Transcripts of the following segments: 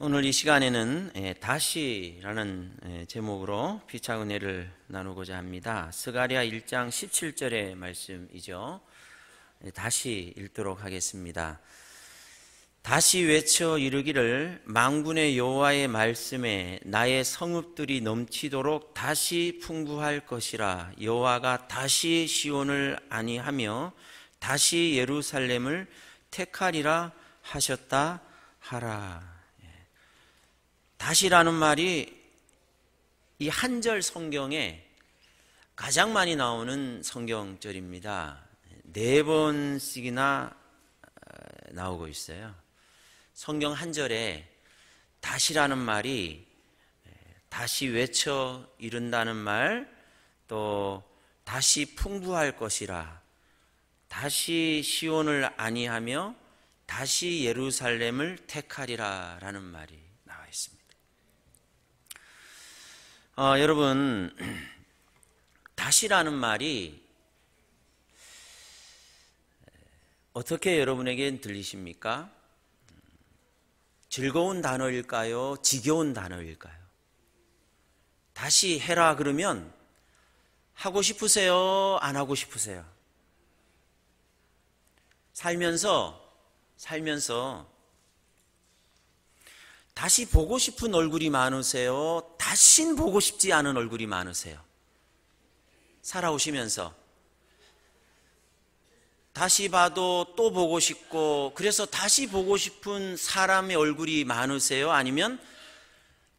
오늘 이 시간에는 다시라는 제목으로 피차 은혜를 나누고자 합니다. 스가랴 1장 17절의 말씀이죠. 다시 읽도록 하겠습니다. 다시 외쳐 이르기를 만군의 여호와의 말씀에 나의 성읍들이 넘치도록 다시 풍부할 것이라. 여호와가 다시 시온을 안위하며 다시 예루살렘을 택하리라 하셨다 하라. 다시라는 말이 이 한 절 성경에 가장 많이 나오는 성경절입니다. 4번씩이나 나오고 있어요. 성경 한 절에 다시라는 말이 다시 외쳐 이른다는 말, 또 다시 풍부할 것이라, 다시 시온을 안위하며 다시 예루살렘을 택하리라 라는 말이 나와 있습니다. 여러분, 다시라는 말이 어떻게 여러분에겐 들리십니까? 즐거운 단어일까요? 지겨운 단어일까요? 다시 해라 그러면 하고 싶으세요? 안 하고 싶으세요? 살면서 다시 보고 싶은 얼굴이 많으세요? 다신 보고 싶지 않은 얼굴이 많으세요? 살아오시면서 다시 봐도 또 보고 싶고, 그래서 다시 보고 싶은 사람의 얼굴이 많으세요? 아니면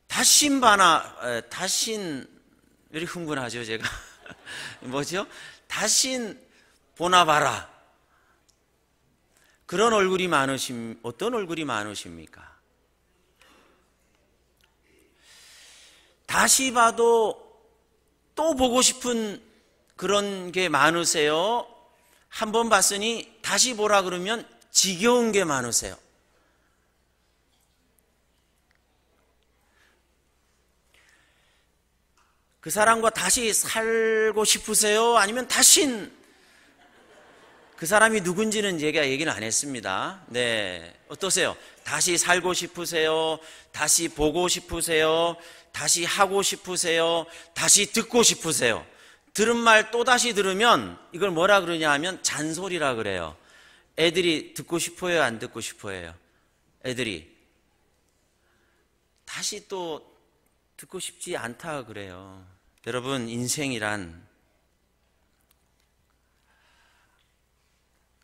다신 왜 이렇게 흥분하죠 제가? 뭐죠? 다신 보나 봐라, 그런 얼굴이 어떤 얼굴이 많으십니까? 다시 봐도 또 보고 싶은 그런 게 많으세요? 한 번 봤으니 다시 보라 그러면 지겨운 게 많으세요? 그 사람과 다시 살고 싶으세요? 아니면 그 사람이 누군지는 제가 얘기는 안 했습니다. 네, 어떠세요? 다시 살고 싶으세요? 다시 보고 싶으세요? 다시 하고 싶으세요? 다시 듣고 싶으세요? 들은 말 또 다시 들으면 이걸 뭐라 그러냐 하면 잔소리라 그래요. 애들이 듣고 싶어요? 안 듣고 싶어요? 애들이 다시 또 듣고 싶지 않다 그래요. 여러분, 인생이란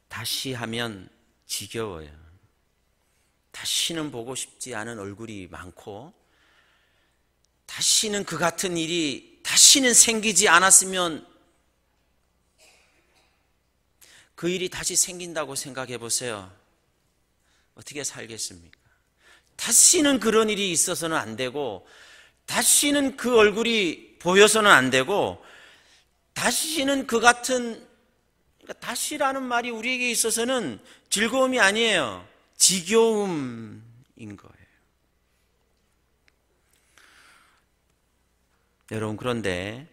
다시 하면 지겨워요. 다시는 보고 싶지 않은 얼굴이 많고, 다시는 그 같은 일이 다시는 생기지 않았으면, 그 일이 다시 생긴다고 생각해 보세요. 어떻게 살겠습니까? 다시는 그런 일이 있어서는 안 되고, 다시는 그 얼굴이 보여서는 안 되고, 다시는 그 같은, 그러니까 다시라는 말이 우리에게 있어서는 즐거움이 아니에요. 지겨움인 거예요. 여러분, 그런데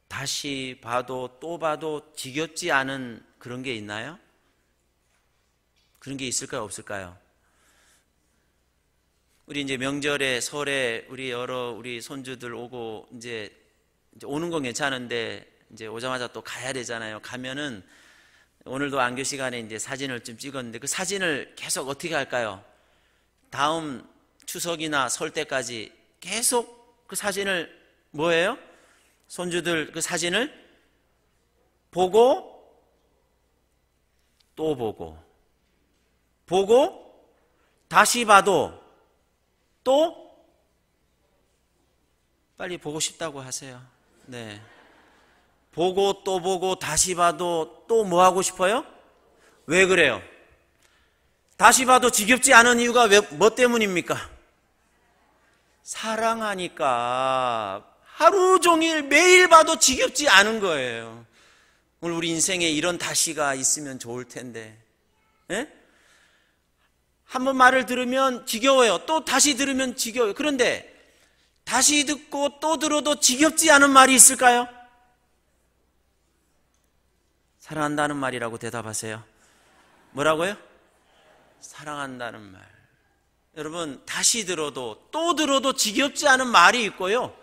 다시 봐도 또 봐도 지겹지 않은 그런 게 있나요? 그런 게 있을까요? 없을까요? 우리 이제 명절에, 설에 우리 손주들 오고 이제 오는 건 괜찮은데 이제 오자마자 또 가야 되잖아요. 가면은 오늘도 안교 시간에 이제 사진을 좀 찍었는데, 그 사진을 계속 어떻게 할까요? 다음 추석이나 설 때까지 계속 그 사진을 뭐예요? 손주들 그 사진을 보고 또 보고 다시 봐도 또 빨리 보고 싶다고 하세요. 네. 보고 또 보고 다시 봐도 또 뭐 하고 싶어요? 왜 그래요? 다시 봐도 지겹지 않은 이유가 뭐 때문입니까? 사랑하니까. 하루 종일 매일 봐도 지겹지 않은 거예요. 오늘 우리 인생에 이런 다시가 있으면 좋을 텐데. 예? 한 번 말을 들으면 지겨워요. 또 다시 들으면 지겨워요. 그런데 다시 듣고 또 들어도 지겹지 않은 말이 있을까요? 사랑한다는 말이라고 대답하세요. 뭐라고요? 사랑한다는 말. 여러분, 다시 들어도 또 들어도 지겹지 않은 말이 있고요,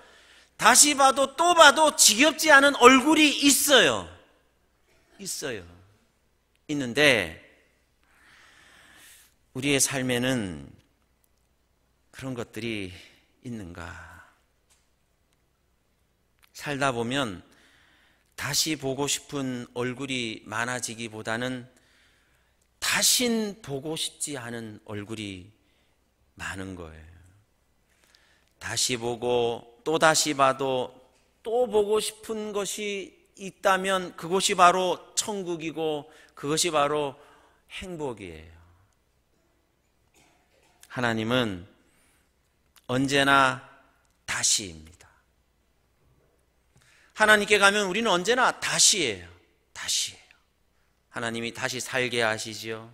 다시 봐도 또 봐도 지겹지 않은 얼굴이 있어요. 있는데 우리의 삶에는 그런 것들이 있는가? 살다 보면 다시 보고 싶은 얼굴이 많아지기보다는 다신 보고 싶지 않은 얼굴이 많은 거예요. 다시 보고 또 다시 봐도 또 보고 싶은 것이 있다면 그것이 바로 천국이고 그것이 바로 행복이에요. 하나님은 언제나 다시입니다. 하나님께 가면 우리는 언제나 다시예요. 하나님이 다시 살게 하시지요.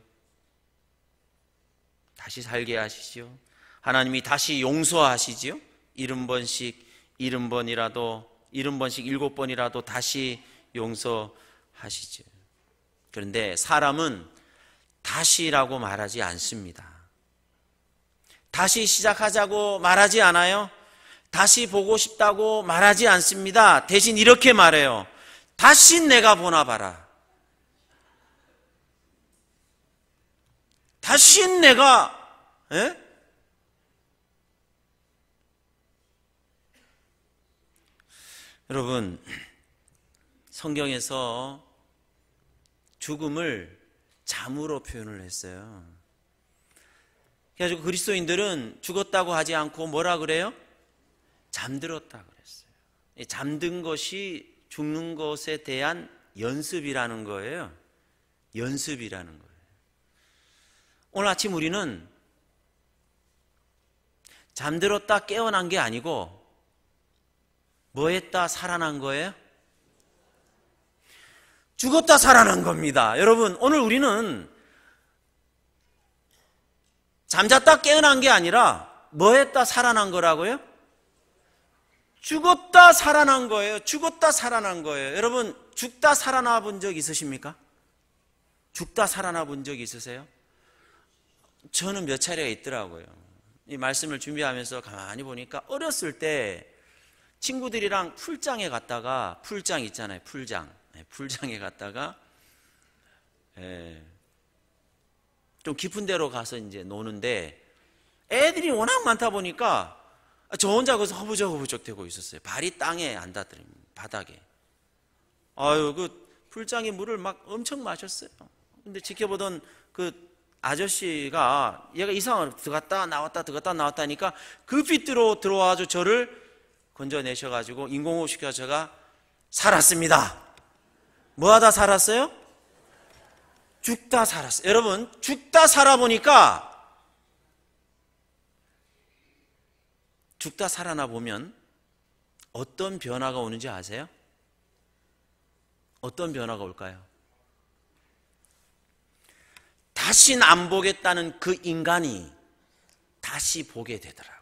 하나님이 다시 용서하시지요. 70번씩 7번이라도 다시 용서하시죠. 그런데 사람은 다시라고 말하지 않습니다. 다시 시작하자고 말하지 않아요. 다시 보고 싶다고 말하지 않습니다. 대신 이렇게 말해요. 다시 내가 보나 봐라. 다시 내가 여러분, 성경에서 죽음을 잠으로 표현을 했어요. 그래가지고 그리스도인들은 죽었다고 하지 않고 뭐라 그래요? 잠들었다 그랬어요. 잠든 것이 죽는 것에 대한 연습이라는 거예요. 오늘 아침 우리는 잠들었다 깨어난 게 아니고 뭐 했다 살아난 거예요? 죽었다 살아난 겁니다. 여러분, 오늘 우리는 잠잤다 깨어난 게 아니라 뭐 했다 살아난 거라고요? 죽었다 살아난 거예요. 여러분, 죽다 살아나 본 적 있으십니까? 죽다 살아나 본 적 있으세요? 저는 몇 차례가 있더라고요. 이 말씀을 준비하면서 가만히 보니까 어렸을 때 친구들이랑 풀장에 갔다가, 풀장 있잖아요, 풀장에 갔다가 좀 깊은 데로 가서 이제 노는데 애들이 워낙 많다 보니까 저 혼자 거기서 허부적허부적 대고 있었어요. 발이 땅에 안 닿더랍니다. 바닥에. 그 풀장의 물을 막 엄청 마셨어요. 근데 지켜보던 그 아저씨가 얘가 이상하게 들어갔다 나왔다 하니까 급히 들어와가지고 저를 건져내셔가지고 인공호흡 시켜서 제가 살았습니다. 뭐 하다 살았어요? 죽다 살았어요. 여러분, 죽다 살아보니까, 죽다 살아나 보면 어떤 변화가 오는지 아세요? 어떤 변화가 올까요? 다신 안 보겠다는 그 인간이 다시 보게 되더라고요.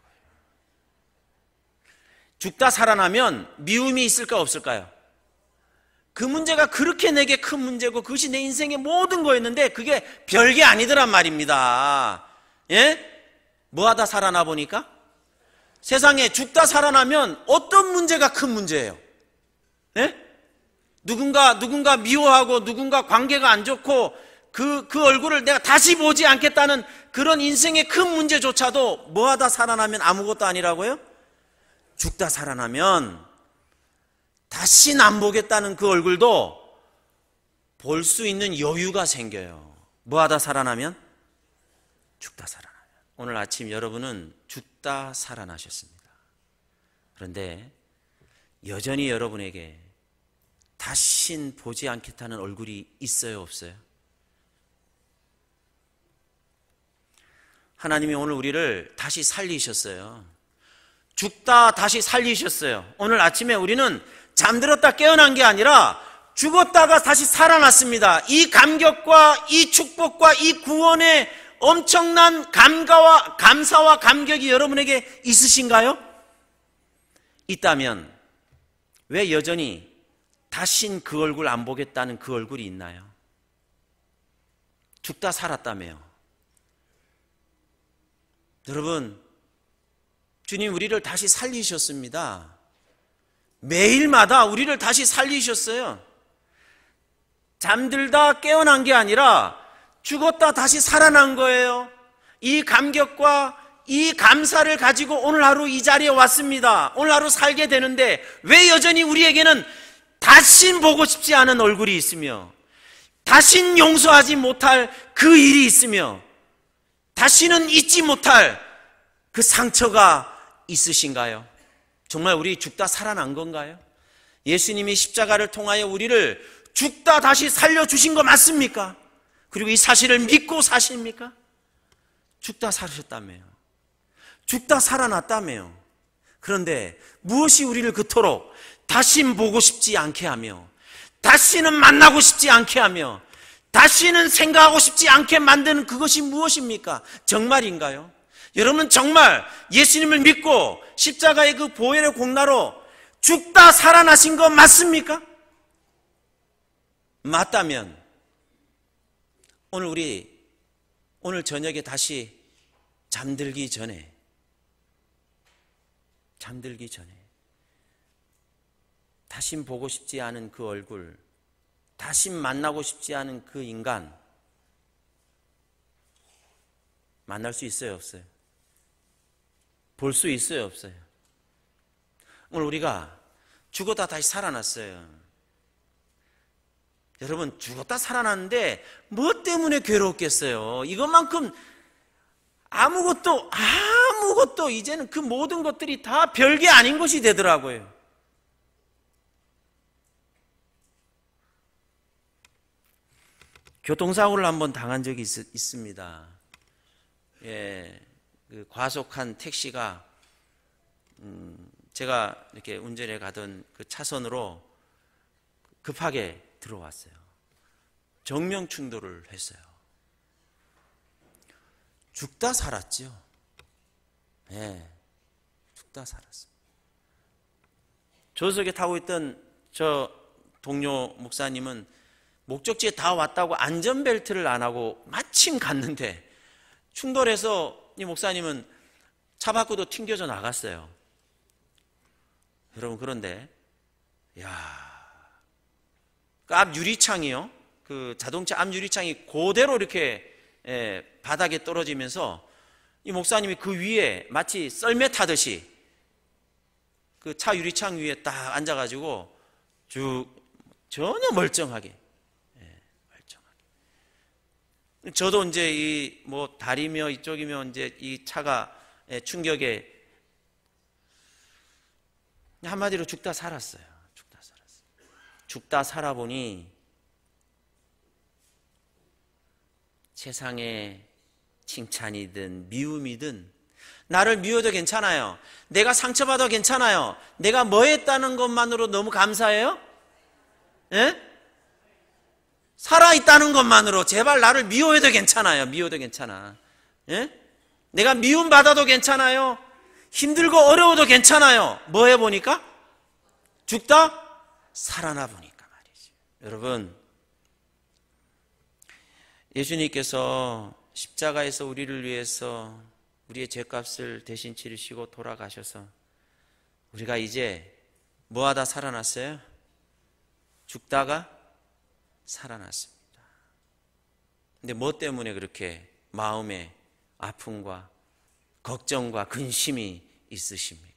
죽다 살아나면 미움이 있을까 없을까요? 그 문제가 그렇게 내게 큰 문제고 그것이 내 인생의 모든 거였는데 그게 별게 아니더란 말입니다. 뭐 하다 살아나 보니까 세상에 죽다 살아나면 어떤 문제가 큰 문제예요? 누군가 미워하고 누군가 관계가 안 좋고 그 얼굴을 내가 다시 보지 않겠다는 그런 인생의 큰 문제조차도 뭐 하다 살아나면 아무것도 아니라고요? 죽다 살아나면 다시는 안 보겠다는 그 얼굴도 볼 수 있는 여유가 생겨요. 뭐 하다 살아나면? 죽다 살아나면. 오늘 아침 여러분은 죽다 살아나셨습니다. 그런데 여전히 여러분에게 다신 보지 않겠다는 얼굴이 있어요, 없어요? 하나님이 오늘 우리를 다시 살리셨어요. 죽다 다시 살리셨어요. 오늘 아침에 우리는 잠들었다 깨어난 게 아니라 죽었다가 다시 살아났습니다. 이 감격과 이 축복과 이 구원의 엄청난 감사와 감격이 여러분에게 있으신가요? 있다면 왜 여전히 다신 그 얼굴 안 보겠다는 그 얼굴이 있나요? 죽다 살았다며요. 여러분, 주님 우리를 다시 살리셨습니다. 매일마다 우리를 다시 살리셨어요. 잠들다 깨어난 게 아니라 죽었다 다시 살아난 거예요. 이 감격과 이 감사를 가지고 오늘 하루 이 자리에 왔습니다. 오늘 하루 살게 되는데 왜 여전히 우리에게는 다신 보고 싶지 않은 얼굴이 있으며 다신 용서하지 못할 그 일이 있으며 다시는 잊지 못할 그 상처가 있으신가요? 정말 우리 죽다 살아난 건가요? 예수님이 십자가를 통하여 우리를 죽다 다시 살려주신 거 맞습니까? 그리고 이 사실을 믿고 사십니까? 죽다 살으셨다며요. 죽다 살아났다며요. 그런데 무엇이 우리를 그토록 다신 보고 싶지 않게 하며 다시는 만나고 싶지 않게 하며 다시는 생각하고 싶지 않게 만드는 그것이 무엇입니까? 정말인가요? 여러분 정말 예수님을 믿고 십자가의 그 보혈의 공로로 죽다 살아나신 거 맞습니까? 맞다면 오늘 저녁에 다시 잠들기 전에 다신 보고 싶지 않은 그 얼굴, 다신 만나고 싶지 않은 그 인간 만날 수 있어요, 없어요? 볼 수 있어요, 없어요? 오늘 우리가 죽었다 다시 살아났어요. 여러분 죽었다 살아났는데 뭐 때문에 괴롭겠어요? 이것만큼 아무것도 이제는 그 모든 것들이 다 별게 아닌 것이 되더라고요. 교통사고를 한번 당한 적이 있습니다. 그 과속한 택시가 제가 이렇게 운전해 가던 그 차선으로 급하게 들어왔어요. 정면 충돌을 했어요. 죽다 살았죠. 죽다 살았어요. 조수석에 타고 있던 저 동료 목사님은 목적지에 다 왔다고 안전벨트를 안 하고 마침 갔는데 충돌해서 이 목사님은 차 밖으로 튕겨져 나갔어요. 여러분 그런데 그 앞 유리창이요, 그 자동차 앞 유리창이 그대로 이렇게 바닥에 떨어지면서 이 목사님이 그 위에 마치 썰매 타듯이 그 차 유리창 위에 딱 앉아가지고 쭉 전혀 멀쩡하게. 저도 이제 이 뭐 다리며 이쪽이며 이제 이 차가 충격에 한마디로 죽다 살았어요. 죽다 살아보니 세상에 칭찬이든 미움이든 나를 미워도 괜찮아요. 내가 상처받아도 괜찮아요. 내가 뭐 했다는 것만으로 너무 감사해요? 살아있다는 것만으로 제발 나를 미워해도 괜찮아요. 미워도 괜찮아. 내가 미움받아도 괜찮아요. 힘들고 어려워도 괜찮아요. 뭐 해보니까? 죽다 살아나 보니까 말이죠. 여러분, 예수님께서 십자가에서 우리를 위해서 우리의 죄값을 대신 치르시고 돌아가셔서 우리가 이제 뭐하다 살아났어요? 죽다가 살아났습니다. 근데 뭐 때문에 그렇게 마음에 아픔과 걱정과 근심이 있으십니까?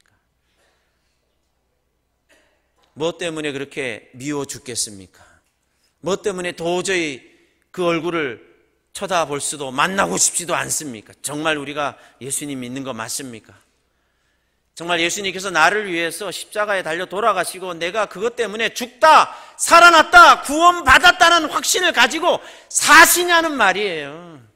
뭐 때문에 그렇게 미워 죽겠습니까? 뭐 때문에 도저히 그 얼굴을 쳐다볼 수도 만나고 싶지도 않습니까? 정말 우리가 예수님 믿는 거 맞습니까? 정말 예수님께서 나를 위해서 십자가에 달려 돌아가시고 내가 그것 때문에 죽다 살아났다 구원받았다는 확신을 가지고 사시냐는 말이에요.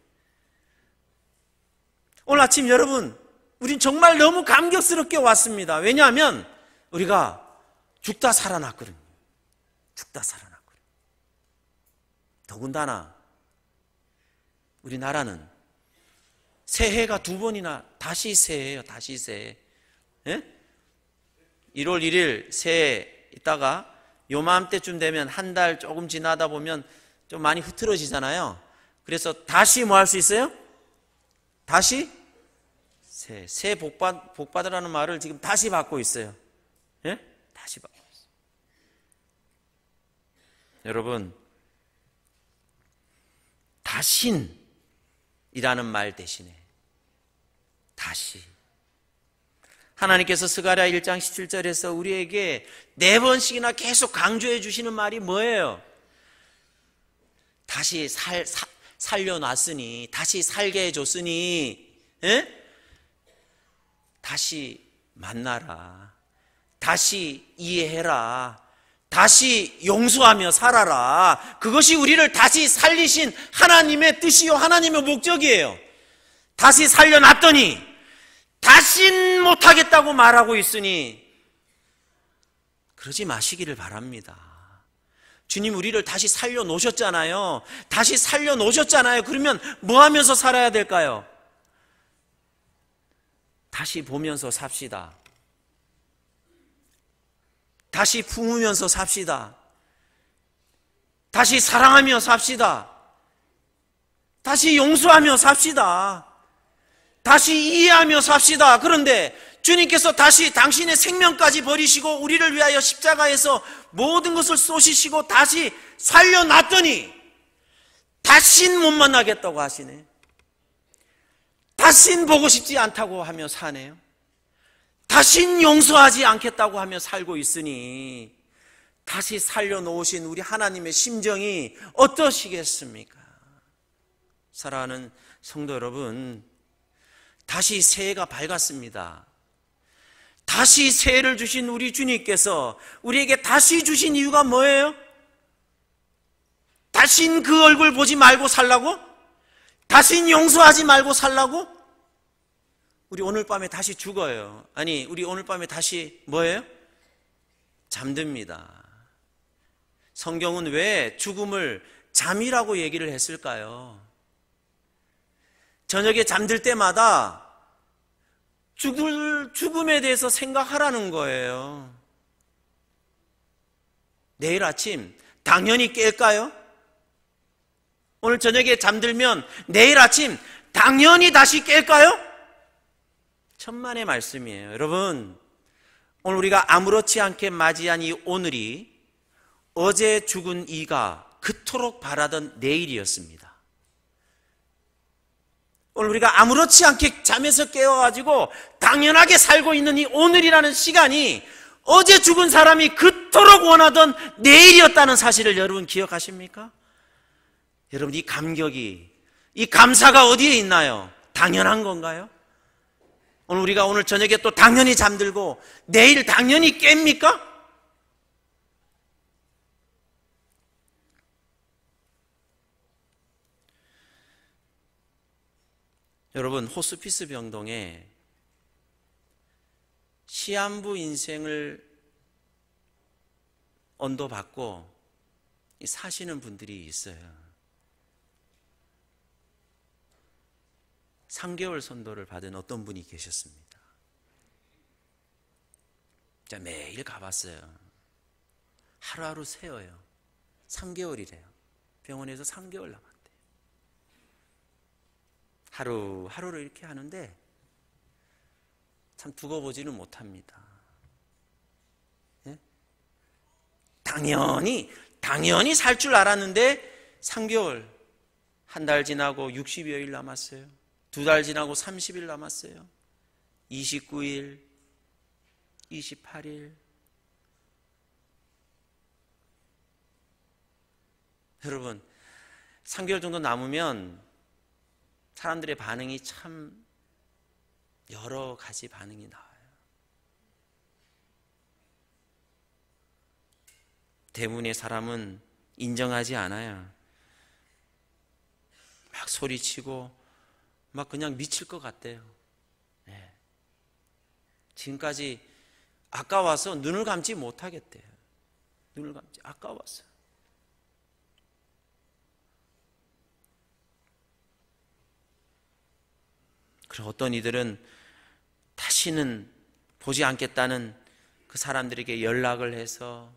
오늘 아침 여러분, 우린 정말 너무 감격스럽게 왔습니다. 왜냐하면 우리가 죽다 살아났거든요. 죽다 살아났거든요. 더군다나 우리나라는 새해가 2번이나 다시 새해예요. 다시 새해. 1월 1일 새해 있다가 요맘때쯤 되면 한 달 조금 지나다 보면 좀 많이 흐트러지잖아요. 그래서 다시 뭐 할 수 있어요? 다시 새 복받으라는 말을 지금 다시 받고 있어요. 예? 다시 받고 있어요. 여러분, 다신이라는 말 대신에 다시, 하나님께서 스가랴 1장 17절에서 우리에게 4번씩이나 계속 강조해 주시는 말이 뭐예요? 다시 살려놨으니, 다시 살게 해줬으니, 에? 다시 만나라, 다시 이해해라, 다시 용서하며 살아라. 그것이 우리를 다시 살리신 하나님의 뜻이요, 하나님의 목적이에요. 다시 살려놨더니 다신 못하겠다고 말하고 있으니 그러지 마시기를 바랍니다. 주님 우리를 다시 살려놓으셨잖아요. 다시 살려놓으셨잖아요. 그러면 뭐 하면서 살아야 될까요? 다시 보면서 삽시다. 다시 품으면서 삽시다. 다시 사랑하며 삽시다. 다시 용서하며 삽시다. 다시 이해하며 삽시다. 그런데 주님께서 다시 당신의 생명까지 버리시고 우리를 위하여 십자가에서 모든 것을 쏘시시고 다시 살려놨더니 다신 못 만나겠다고 하시네. 다신 보고 싶지 않다고 하며 사네요. 다신 용서하지 않겠다고 하며 살고 있으니 다시 살려놓으신 우리 하나님의 심정이 어떠시겠습니까? 사랑하는 성도 여러분, 다시 새해가 밝았습니다. 다시 새해를 주신 우리 주님께서 우리에게 다시 주신 이유가 뭐예요? 다신 그 얼굴 보지 말고 살라고? 다신 용서하지 말고 살라고? 우리 오늘 밤에 다시 죽어요. 아니, 우리 오늘 밤에 다시 뭐예요? 잠듭니다. 성경은 왜 죽음을 잠이라고 얘기를 했을까요? 저녁에 잠들 때마다 죽음에 대해서 생각하라는 거예요. 내일 아침 당연히 깰까요? 오늘 저녁에 잠들면 내일 아침 당연히 다시 깰까요? 천만의 말씀이에요. 여러분, 오늘 우리가 아무렇지 않게 맞이한 이 오늘이 어제 죽은 이가 그토록 바라던 내일이었습니다. 오늘 우리가 아무렇지 않게 잠에서 깨어가지고 당연하게 살고 있는 이 오늘이라는 시간이 어제 죽은 사람이 그토록 원하던 내일이었다는 사실을 여러분 기억하십니까? 여러분, 이 감격이, 이 감사가 어디에 있나요? 당연한 건가요? 오늘 우리가 오늘 저녁에 또 당연히 잠들고 내일 당연히 깹니까? 여러분, 호스피스 병동에 시한부 인생을 언도받고 사시는 분들이 있어요. 3개월 선도를 받은 어떤 분이 계셨습니다. 매일 가봤어요. 하루하루 세어요. 3개월이래요. 병원에서 3개월 남았대요. 하루를 이렇게 하는데 참 두고 보지는 못합니다. 예? 당연히 살 줄 알았는데 3개월, 한 달 지나고 60여일 남았어요. 2달 지나고 30일 남았어요. 29일, 28일. 여러분, 3개월 정도 남으면 사람들의 반응이 참 여러 가지 반응이 나와요. 대부분의 사람은 인정하지 않아요. 막 소리치고 막 그냥 미칠 것 같대요. 네. 지금까지 아까워서 눈을 감지 못하겠대요. 눈을 감지, 아까워서. 그리고 어떤 이들은 다시는 보지 않겠다는 그 사람들에게 연락을 해서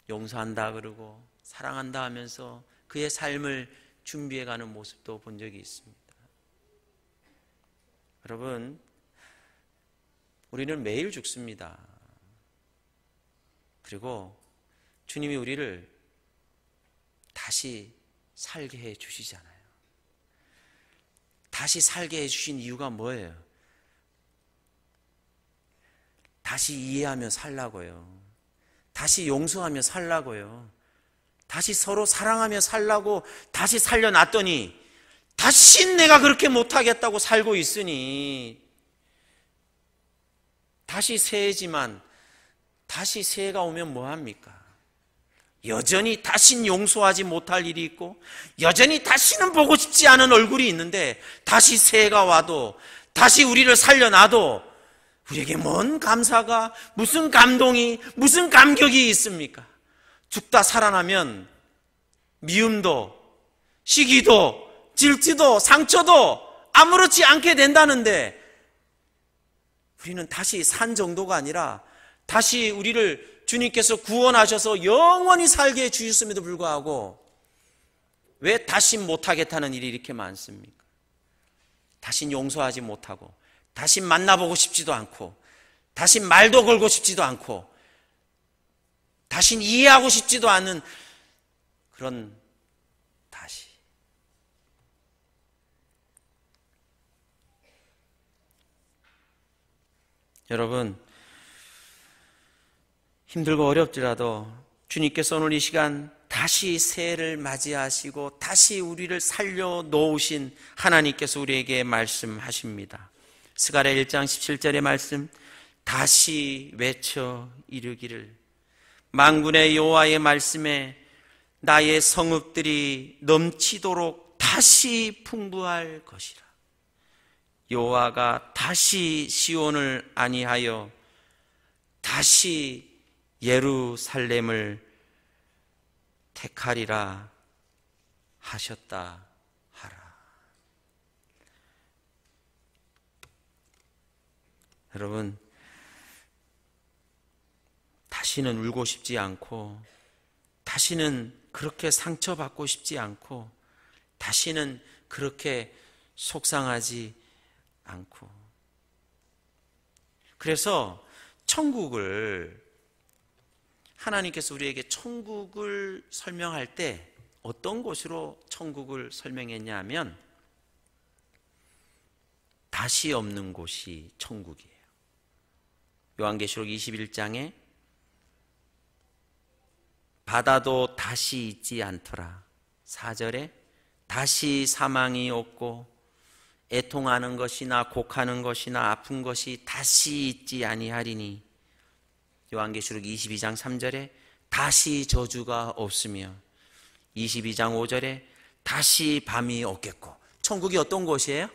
용서한다 그러고 사랑한다 하면서 그의 삶을 준비해가는 모습도 본 적이 있습니다. 여러분, 우리는 매일 죽습니다. 그리고 주님이 우리를 다시 살게 해 주시잖아요. 다시 살게 해 주신 이유가 뭐예요? 다시 이해하며 살라고요. 다시 용서하며 살라고요. 다시 서로 사랑하며 살라고 다시 살려놨더니 다시 내가 그렇게 못하겠다고 살고 있으니 다시 새해지만 다시 새해가 오면 뭐합니까? 여전히 다신 용서하지 못할 일이 있고 여전히 다시는 보고 싶지 않은 얼굴이 있는데 다시 새해가 와도 다시 우리를 살려놔도 우리에게 뭔 감사가, 무슨 감동이, 무슨 감격이 있습니까? 죽다 살아나면 미움도, 시기도, 질투도, 상처도 아무렇지 않게 된다는데 우리는 다시 산 정도가 아니라 다시 우리를 주님께서 구원하셔서 영원히 살게 해주셨음에도 불구하고 왜 다시 못하겠다는 일이 이렇게 많습니까? 다시 용서하지 못하고 다시 만나보고 싶지도 않고 다시 말도 걸고 싶지도 않고 다시 이해하고 싶지도 않은 그런 다시. 여러분, 힘들고 어렵더라도 주님께서 오늘 이 시간 다시 새해를 맞이하시고 다시 우리를 살려 놓으신 하나님께서 우리에게 말씀하십니다. 스가랴 1장 17절의 말씀, 다시 외쳐 이르기를 만군의 여호와의 말씀에 나의 성읍들이 넘치도록 다시 풍부할 것이라. 여호와가 다시 시온을 안위하여 다시 예루살렘을 택하리라 하셨다 하라. 여러분, 다시는 울고 싶지 않고 다시는 그렇게 상처받고 싶지 않고 다시는 그렇게 속상하지 않고, 그래서 천국을, 하나님께서 우리에게 천국을 설명할 때 어떤 곳으로 천국을 설명했냐 하면 다시 없는 곳이 천국이에요. 요한계시록 21장에 바다도 다시 있지 않더라. 4절에 다시 사망이 없고 애통하는 것이나 곡하는 것이나 아픈 것이 다시 있지 아니하리니. 요한계시록 22장 3절에 다시 저주가 없으며 22장 5절에 다시 밤이 없겠고. 천국이 어떤 곳이에요?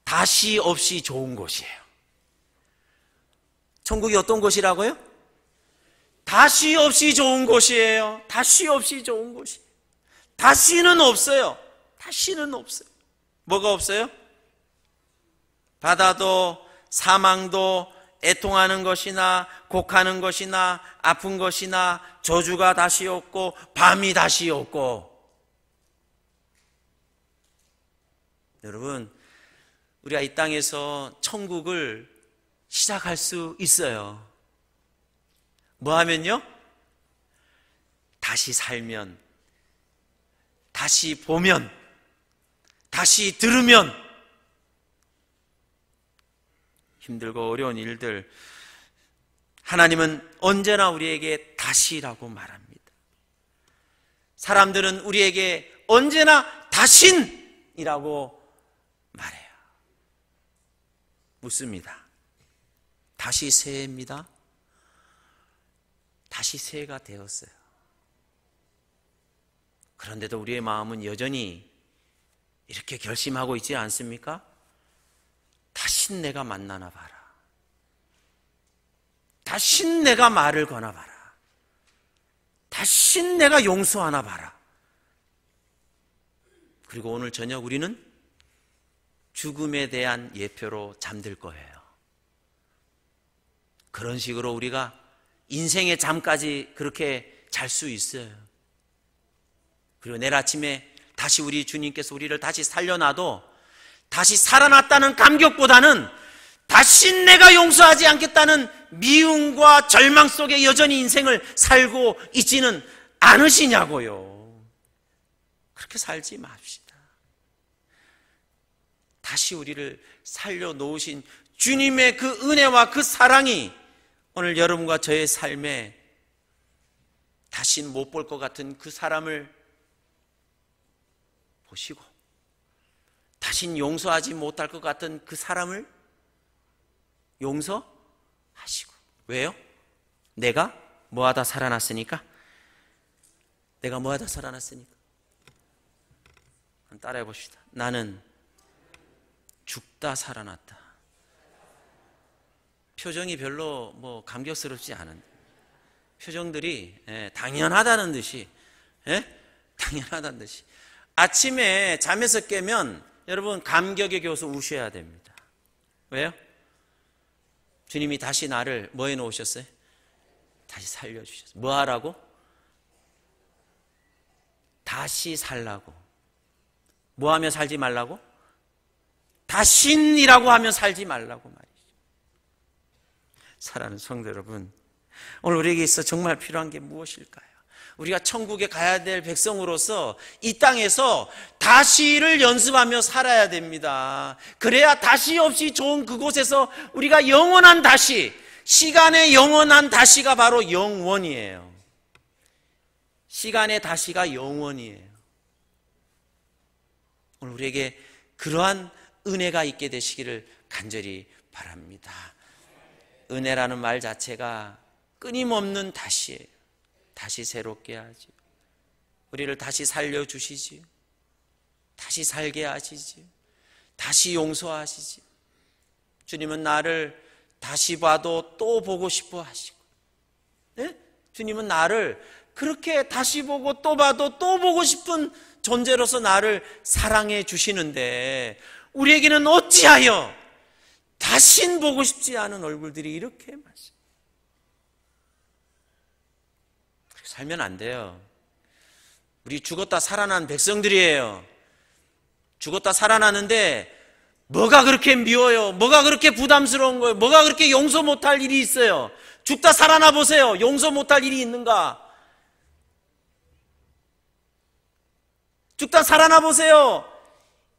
다시 없이 좋은 곳이에요. 천국이 어떤 곳이라고요? 다시 없이 좋은 곳이에요. 다시 없이 좋은 곳이에요. 다시는 없어요. 다시는 없어요. 뭐가 없어요? 바다도 사망도 애통하는 것이나 곡하는 것이나 아픈 것이나 저주가 다시 없고 밤이 다시 없고. 여러분, 우리가 이 땅에서 천국을 시작할 수 있어요. 뭐 하면요? 다시 살면, 다시 보면, 다시 들으면. 힘들고 어려운 일들, 하나님은 언제나 우리에게 다시라고 말합니다. 사람들은 우리에게 언제나 다신이라고 말해요. 묻습니다. 다시 새해입니다. 다시 새해가 되었어요. 그런데도 우리의 마음은 여전히 이렇게 결심하고 있지 않습니까? 다시 내가 만나나 봐라. 다시 내가 말을 거나 봐라. 다시 내가 용서하나 봐라. 그리고 오늘 저녁 우리는 죽음에 대한 예표로 잠들 거예요. 그런 식으로 우리가 인생의 잠까지 그렇게 잘 수 있어요. 그리고 내일 아침에 다시 우리 주님께서 우리를 다시 살려놔도 다시 살아났다는 감격보다는 다시 내가 용서하지 않겠다는 미움과 절망 속에 여전히 인생을 살고 있지는 않으시냐고요. 그렇게 살지 맙시다. 다시 우리를 살려놓으신 주님의 그 은혜와 그 사랑이 오늘 여러분과 저의 삶에 다신 못 볼 것 같은 그 사람을 보시고 다신 용서하지 못할 것 같은 그 사람을 용서하시고. 왜요? 내가 뭐하다 살아났으니까. 내가 뭐하다 살아났으니까. 따라해 봅시다. 나는 죽다 살아났다. 표정이 별로 감격스럽지 않은 표정들이 당연하다는 듯이, 당연하다는 듯이. 아침에 잠에서 깨면 여러분 감격의 교수 우셔야 됩니다. 왜요? 주님이 다시 나를 뭐 해놓으셨어요? 다시 살려주셨어요. 뭐 하라고? 다시 살라고. 뭐 하며 살지 말라고? 다신이라고 하며 살지 말라고 말이죠. 사랑하는 성도 여러분, 오늘 우리에게 있어 정말 필요한 게 무엇일까요? 우리가 천국에 가야 될 백성으로서 이 땅에서 다시를 연습하며 살아야 됩니다. 그래야 다시 없이 좋은 그곳에서 우리가 영원한 다시, 시간의 영원한 다시가 바로 영원이에요. 시간의 다시가 영원이에요. 오늘 우리에게 그러한 은혜가 있게 되시기를 간절히 바랍니다. 은혜라는 말 자체가 끊임없는 다시예요. 다시 새롭게 하지요. 우리를 다시 살려주시지요. 다시 살게 하시지요. 다시 용서하시지요. 주님은 나를 다시 봐도 또 보고 싶어 하시고, 네? 주님은 나를 그렇게 다시 보고 또 봐도 또 보고 싶은 존재로서 나를 사랑해 주시는데 우리에게는 어찌하여 다신 보고 싶지 않은 얼굴들이 이렇게 많습니다. 살면 안 돼요. 우리 죽었다 살아난 백성들이에요. 죽었다 살아나는데 뭐가 그렇게 미워요? 뭐가 그렇게 부담스러운 거예요? 뭐가 그렇게 용서 못할 일이 있어요? 죽다 살아나 보세요. 용서 못할 일이 있는가? 죽다 살아나 보세요.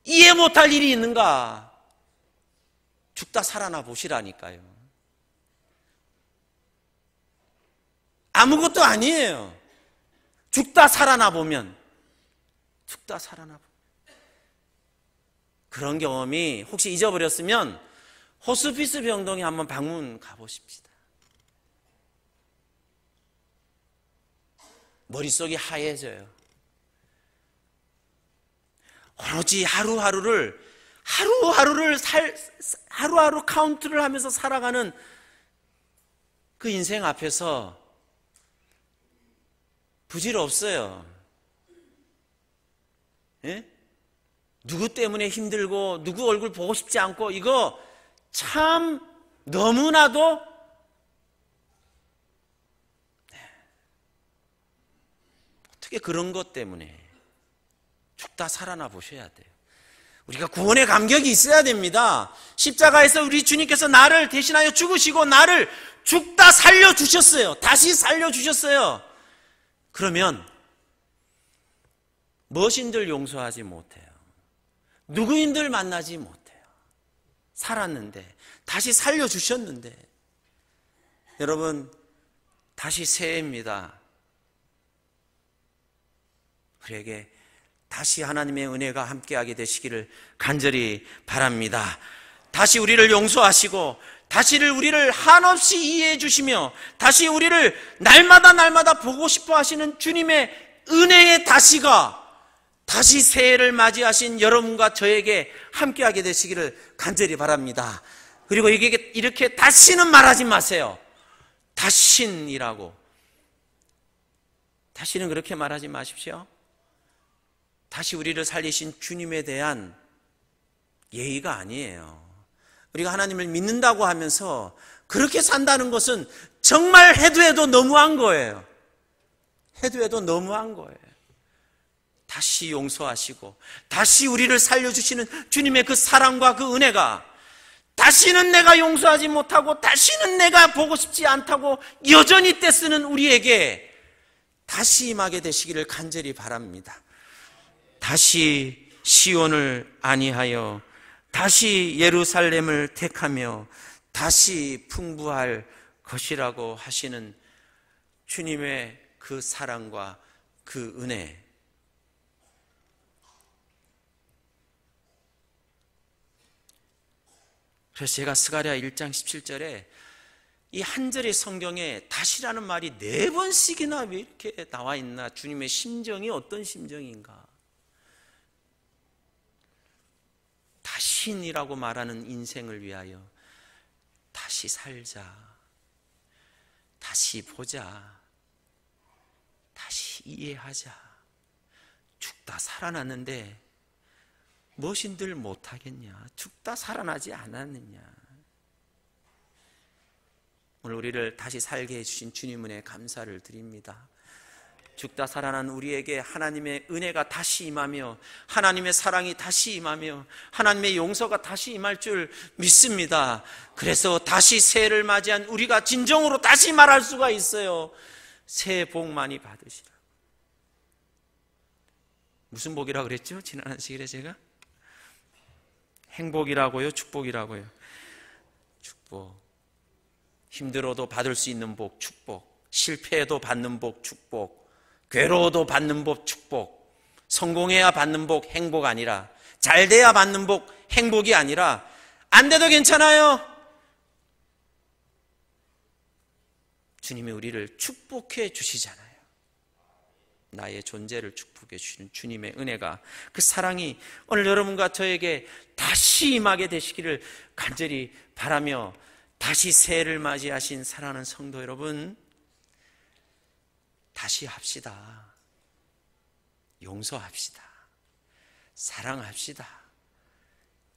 이해 못할 일이 있는가? 죽다 살아나 보시라니까요. 아무것도 아니에요. 죽다 살아나 보면, 죽다 살아나 보면. 그런 경험이 혹시 잊어버렸으면 호스피스 병동에 한번 방문 가보십시다. 머릿속이 하얘져요. 오로지 하루하루 카운트를 하면서 살아가는 그 인생 앞에서 부질없어요. 예? 누구 때문에 힘들고 누구 얼굴 보고 싶지 않고 이거 참 너무나도 어떻게 그런 것 때문에 죽다 살아나 보셔야 돼요. 우리가 구원의 감격이 있어야 됩니다. 십자가에서 우리 주님께서 나를 대신하여 죽으시고 나를 죽다 살려주셨어요. 다시 살려주셨어요. 그러면 무엇인들 용서하지 못해요. 누구인들 만나지 못해요. 살았는데 다시 살려주셨는데 여러분 다시 새해입니다. 우리에게 다시 하나님의 은혜가 함께하게 되시기를 간절히 바랍니다. 다시 우리를 용서하시고 다시 우리를 한없이 이해해 주시며 다시 우리를 날마다 보고 싶어 하시는 주님의 은혜의 다시가 다시 새해를 맞이하신 여러분과 저에게 함께하게 되시기를 간절히 바랍니다. 그리고 이렇게 다시는 말하지 마세요. 다신이라고. 다시는 그렇게 말하지 마십시오. 다시 우리를 살리신 주님에 대한 예의가 아니에요. 우리가 하나님을 믿는다고 하면서 그렇게 산다는 것은 정말 해도 너무한 거예요. 해도 너무한 거예요. 다시 용서하시고 다시 우리를 살려주시는 주님의 그 사랑과 그 은혜가 다시는 내가 용서하지 못하고 다시는 내가 보고 싶지 않다고 여전히 떼쓰는 우리에게 다시 임하게 되시기를 간절히 바랍니다. 다시 시온을 안위하여 다시 예루살렘을 택하며 다시 풍부할 것이라고 하시는 주님의 그 사랑과 그 은혜, 그래서 제가 스가랴 1장 17절에 이 한 절의 성경에 다시라는 말이 4번씩이나 왜 이렇게 나와 있나, 주님의 심정이 어떤 심정인가. 다신이라고 말하는 인생을 위하여 다시 살자, 다시 보자, 다시 이해하자. 죽다 살아났는데 무엇인들 못하겠냐? 죽다 살아나지 않았느냐? 오늘 우리를 다시 살게 해주신 주님 은혜 감사를 드립니다. 죽다 살아난 우리에게 하나님의 은혜가 다시 임하며 하나님의 사랑이 다시 임하며 하나님의 용서가 다시 임할 줄 믿습니다. 그래서 다시 새해를 맞이한 우리가 진정으로 다시 말할 수가 있어요. 새해 복 많이 받으시라. 무슨 복이라고 그랬죠? 지난 시간에 제가 행복이라고요? 축복이라고요? 축복. 힘들어도 받을 수 있는 복, 축복. 실패해도 받는 복, 축복. 괴로워도 받는 복, 축복. 성공해야 받는 복, 행복 아니라, 잘 돼야 받는 복, 행복이 아니라, 안 돼도 괜찮아요. 주님이 우리를 축복해 주시잖아요. 나의 존재를 축복해 주시는 주님의 은혜가, 그 사랑이 오늘 여러분과 저에게 다시 임하게 되시기를 간절히 바라며, 다시 새해를 맞이하신 사랑하는 성도 여러분, 다시 합시다. 용서합시다. 사랑합시다.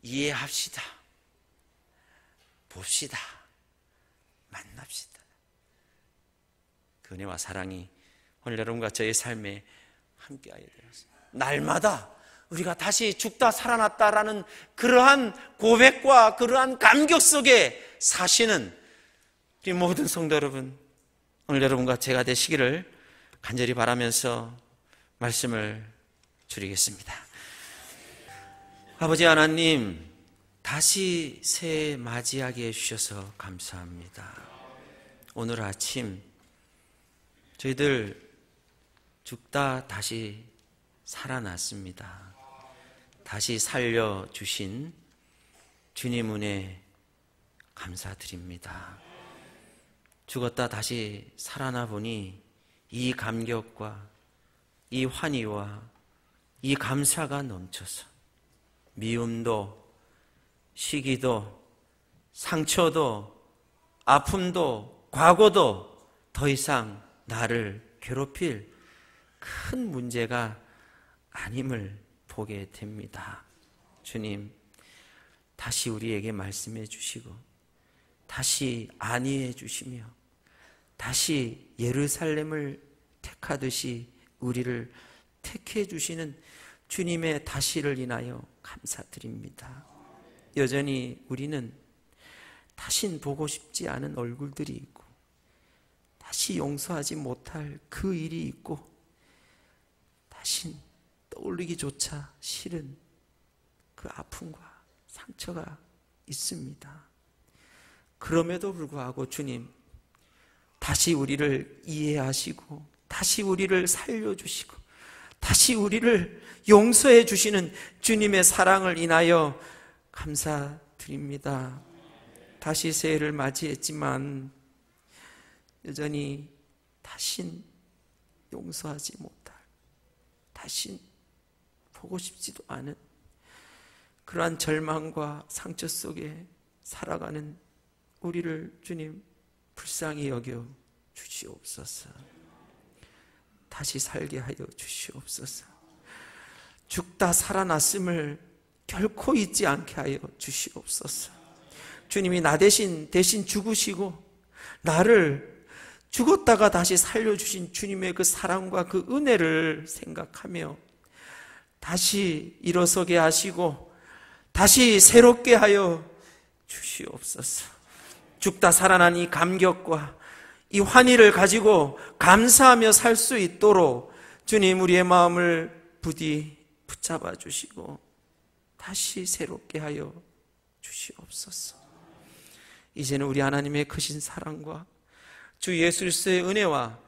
이해합시다. 봅시다. 만납시다. 그 은혜와 사랑이 오늘 여러분과 저의 삶에 함께하여 되었습니다. 날마다 우리가 다시 죽다 살아났다라는 그러한 고백과 그러한 감격 속에 사시는 우리 모든 성도 여러분, 오늘 여러분과 제가 되시기를 간절히 바라면서 말씀을 드리겠습니다. 아버지 하나님, 다시 새해 맞이하게 해주셔서 감사합니다. 오늘 아침 저희들 죽다 다시 살아났습니다. 다시 살려주신 주님 은혜 감사드립니다. 죽었다 다시 살아나 보니 이 감격과 이 환희와 이 감사가 넘쳐서 미움도, 시기도, 상처도, 아픔도, 과거도 더 이상 나를 괴롭힐 큰 문제가 아님을 보게 됩니다. 주님, 다시 우리에게 말씀해 주시고 다시 안위해 주시며 다시 예루살렘을 택하듯이 우리를 택해 주시는 주님의 다시를 인하여 감사드립니다. 여전히 우리는 다신 보고 싶지 않은 얼굴들이 있고 다시 용서하지 못할 그 일이 있고 다신 떠올리기조차 싫은 그 아픔과 상처가 있습니다. 그럼에도 불구하고 주님, 다시 우리를 이해하시고 다시 우리를 살려주시고 다시 우리를 용서해 주시는 주님의 사랑을 인하여 감사드립니다. 다시 새해를 맞이했지만 여전히 다신 용서하지 못할, 다신 보고 싶지도 않은 그러한 절망과 상처 속에 살아가는 우리를 주님 불쌍히 여겨 주시옵소서. 다시 살게 하여 주시옵소서. 죽다 살아났음을 결코 잊지 않게 하여 주시옵소서. 주님이 나 대신 죽으시고 나를 죽었다가 다시 살려주신 주님의 그 사랑과 그 은혜를 생각하며 다시 일어서게 하시고 다시 새롭게 하여 주시옵소서. 죽다 살아난 이 감격과 이 환희를 가지고 감사하며 살 수 있도록 주님 우리의 마음을 부디 붙잡아 주시고 다시 새롭게 하여 주시옵소서. 이제는 우리 하나님의 크신 사랑과 주 예수 그리스도의 은혜와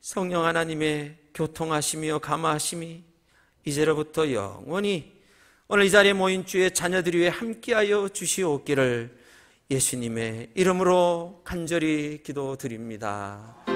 성령 하나님의 교통하심이요 감화하심이 이제로부터 영원히 오늘 이 자리에 모인 주의 자녀들이 위해 함께하여 주시옵기를 예수님의 이름으로 간절히 기도드립니다.